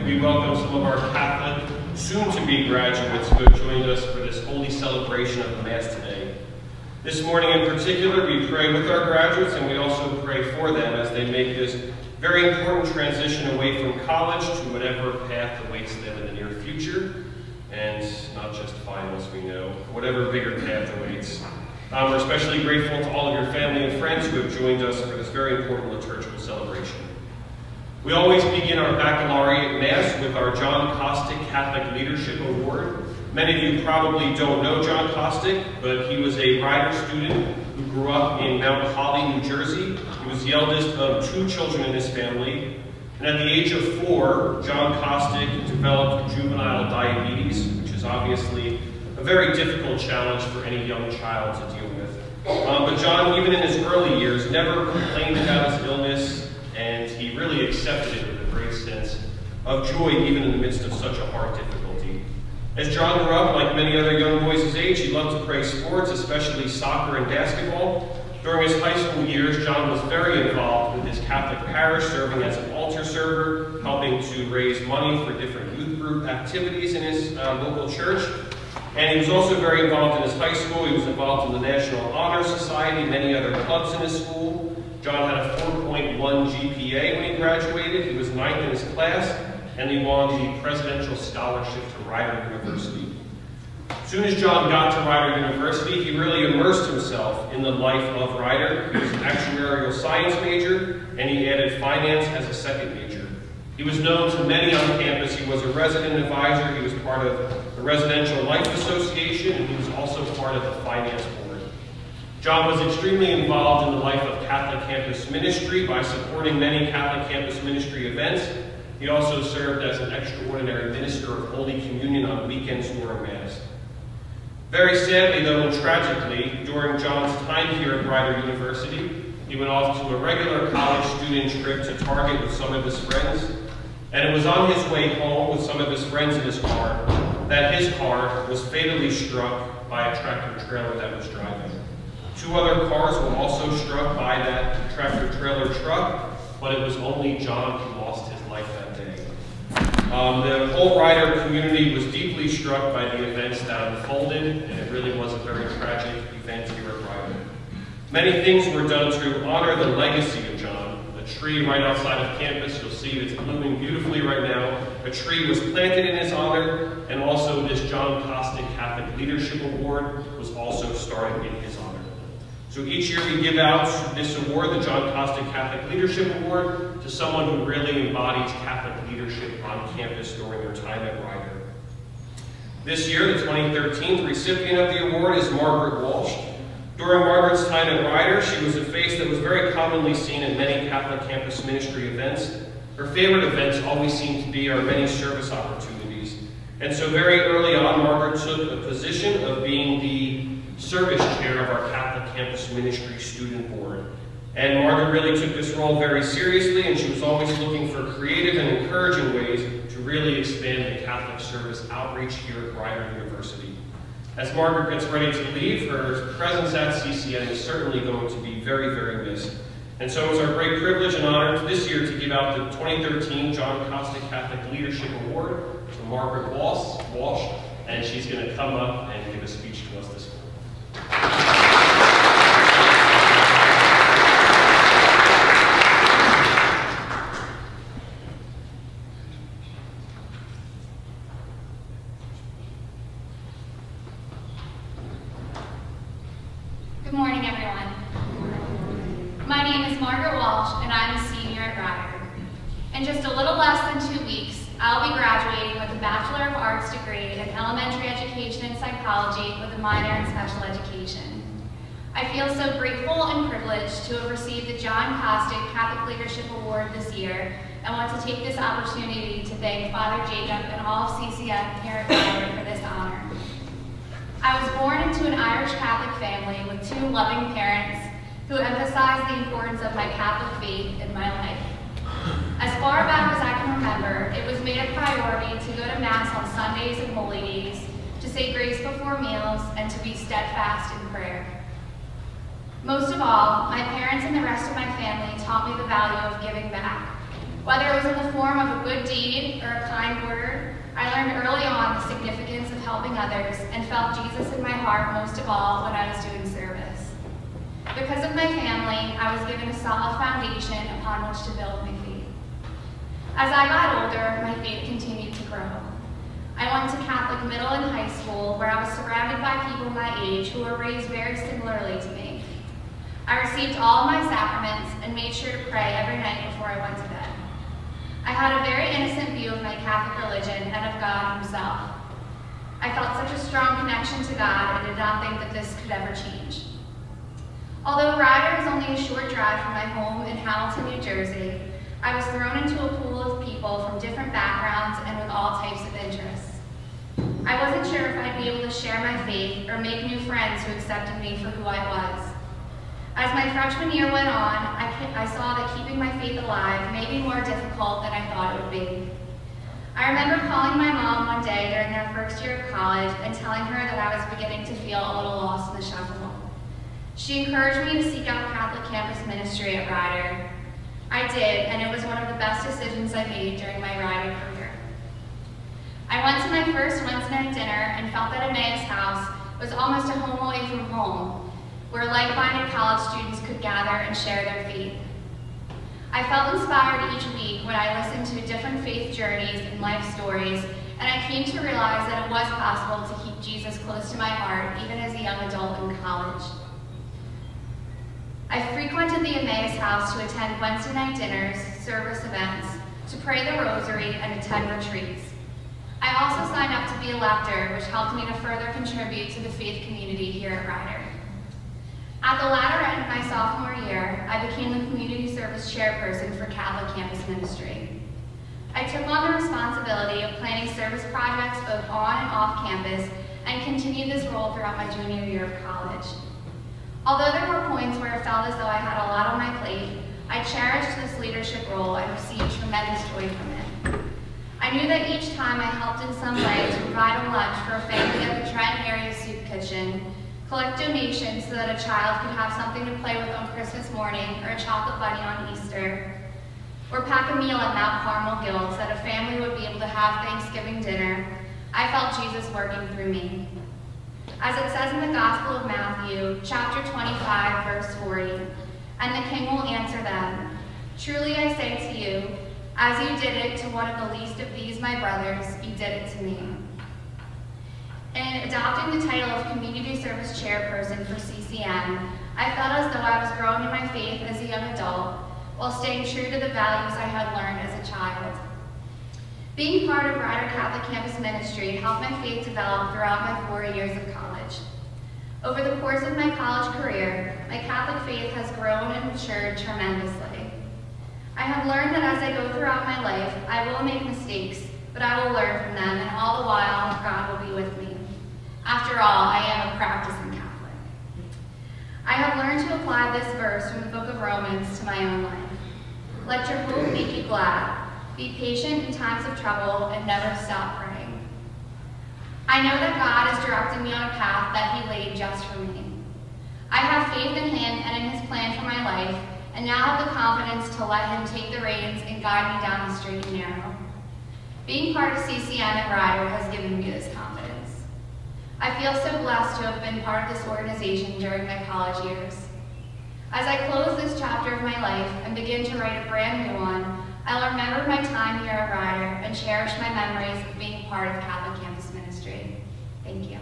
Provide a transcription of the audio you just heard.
we welcome some of our Catholic, soon-to-be graduates who have joined us for this holy celebration of the Mass today. This morning in particular, we pray with our graduates, and we also pray for them as they make this very important transition away from college to whatever path awaits them in the near future, and not just finals, we know, whatever bigger path awaits. We're especially grateful to all of your family and friends who have joined us for this very important liturgical celebration. We always begin our baccalaureate Mass with our John Kostic Catholic Leadership Award. Many of you probably don't know John Kostic, but he was a Rider student who grew up in Mount Holly, New Jersey. He was the eldest of 2 children in his family. And at the age of 4, John Kostic developed juvenile diabetes, which is obviously a very difficult challenge for any young child to deal with. But John, even in his early years, never complained about his illness, and he really accepted it with a great sense of joy, even in the midst of such a hard difficulty. As John grew up, like many other young boys his age, he loved to play sports, especially soccer and basketball. During his high school years, John was very involved with his Catholic parish, serving as an altar server, helping to raise money for different youth group activities in his local church. And he was also very involved in his high school. He was involved in the National Honor Society, many other clubs in his school. John had a 4.1 GPA when he graduated. He was 9th in his class, and he won the Presidential Scholarship to Rider University. As soon as John got to Rider University, he really immersed himself in the life of Rider. He was an actuarial science major, and he added finance as a second major. He was known to many on campus. He was a resident advisor. He was part of the Residential Life Association, and he was also part of the finance board. John was extremely involved in the life of Catholic campus ministry by supporting many Catholic campus ministry events. He also served as an extraordinary minister of Holy Communion on weekends during Mass. Very sadly, though, and tragically, during John's time here at Rider University, he went off to a regular college student trip to Target with some of his friends, and it was on his way home with some of his friends in his car that his car was fatally struck by a tractor trailer that was driving. 2 other cars were also struck by that tractor trailer truck, but it was only John who lost his life that day. The whole Rider community was deeply struck by the events that unfolded, and it really was a very tragic event here at Rider. Many things were done to honor the legacy of John. A tree right outside of campus, you'll see it's blooming beautifully right now. A tree was planted in his honor, and also this John Kostic Catholic Leadership Award was also started in his honor. So each year we give out this award, the John Kostic Catholic Leadership Award, to someone who really embodies Catholic leadership on campus during their time at Rider. This year, the 2013 recipient of the award is Margaret Walsh. During Margaret's time at Rider, she was a face that was very commonly seen at many Catholic campus ministry events. Her favorite events always seemed to be our many service opportunities. And so very early on, Margaret took a position of being the service chair of our Catholic Campus Ministry Student Board. And Margaret really took this role very seriously, and she was always looking for creative and encouraging ways to really expand the Catholic service outreach here at Rider University. As Margaret gets ready to leave, her presence at CCN is certainly going to be very, very missed. And so it's our great privilege and honor this year to give out the 2013 John Kostic Catholic Leadership Award to Margaret Walsh, and she's going to come up and give a speech to us this morning. Good morning, everyone. My name is Margaret Walsh, and I'm a senior at Rider. In just a little less than 2 weeks, I'll be graduating with a Bachelor of Arts degree in Elementary Education and Psychology with a minor in Special Education. I feel so grateful and privileged to have received the John Kostic Catholic Leadership Award this year, and want to take this opportunity to thank Father Jacob and all of CCM here at Rider for this honor. I was born into an Irish Catholic family with 2 loving parents who emphasized the importance of my Catholic faith in my life. As far back as I can remember, it was made a priority to go to Mass on Sundays and holy days, to say grace before meals, and to be steadfast in prayer. Most of all, my parents and the rest of my family taught me the value of giving back. Whether it was in the form of a good deed or a kind word, I learned early on the significance of helping others and felt Jesus in my heart most of all when I was doing service. Because of my family, I was given a solid foundation upon which to build my faith. As I got older, my faith continued to grow. I went to Catholic middle and high school where I was surrounded by people my age who were raised very similarly to me. I received all of my sacraments and made sure to pray every night before I went to bed. I had a very innocent view of my Catholic religion and of God himself. I felt such a strong connection to God and did not think that this could ever change. Although Ryder is only a short drive from my home in Hamilton, New Jersey, I was thrown into a pool of people from different backgrounds and with all types of interests. I wasn't sure if I'd be able to share my faith or make new friends who accepted me for who I was. As my freshman year went on, I saw that keeping my faith alive may be more difficult than I thought it would be. I remember calling my mom one day during our first year of college and telling her that I was beginning to feel a little lost in the shuffle. She encouraged me to seek out Catholic campus ministry at Ryder. I did, and it was one of the best decisions I made during my Ryder career. I went to my first Wednesday night dinner and felt that Emmaus House was almost a home away from home, where like-minded college students could gather and share their faith. I felt inspired each week when I listened to different faith journeys and life stories, and I came to realize that it was possible to keep Jesus close to my heart even as a young adult in college. I frequented the Emmaus House to attend Wednesday night dinners, service events, to pray the rosary, and attend retreats. I also signed up to be a lector, which helped me to further contribute to the faith community here at Ryder. At the latter end of my sophomore year, I became the community service chairperson for Catholic campus ministry. I took on the responsibility of planning service projects both on and off campus and continued this role throughout my junior year of college. Although there were points where it felt as though I had a lot on my plate, I cherished this leadership role and received tremendous joy from it. I knew that each time I helped in some way to provide a lunch for a family at the Trent area soup kitchen, collect donations so that a child could have something to play with on Christmas morning or a chocolate bunny on Easter, or pack a meal at Mount Carmel Guild so that a family would be able to have Thanksgiving dinner, I felt Jesus working through me. As it says in the Gospel of Matthew, chapter 25, verse 40, "And the king will answer them, 'Truly I say to you, as you did it to one of the least of these my brothers, you did it to me.'" In adopting the title of Community Service Chairperson for CCM, I felt as though I was growing in my faith as a young adult while staying true to the values I had learned as a child. Being part of Ryder Catholic Campus Ministry helped my faith develop throughout my 4 years of college. Over the course of my college career, my Catholic faith has grown and matured tremendously. I have learned that as I go throughout my life, I will make mistakes, but I will learn from them, and all the while, God will be with me. After all, I am a practicing Catholic. I have learned to apply this verse from the book of Romans to my own life. Let your hope make you glad. Be patient in times of trouble and never stop praying. I know that God is directing me on a path that he laid just for me. I have faith in him and in his plan for my life, and now have the confidence to let him take the reins and guide me down the straight and narrow. Being part of CCM at Ryder has given me this confidence. I feel so blessed to have been part of this organization during my college years. As I close this chapter of my life and begin to write a brand new one, I'll remember my time here at Ryder and cherish my memories of being part of Catholic campus ministry. Thank you.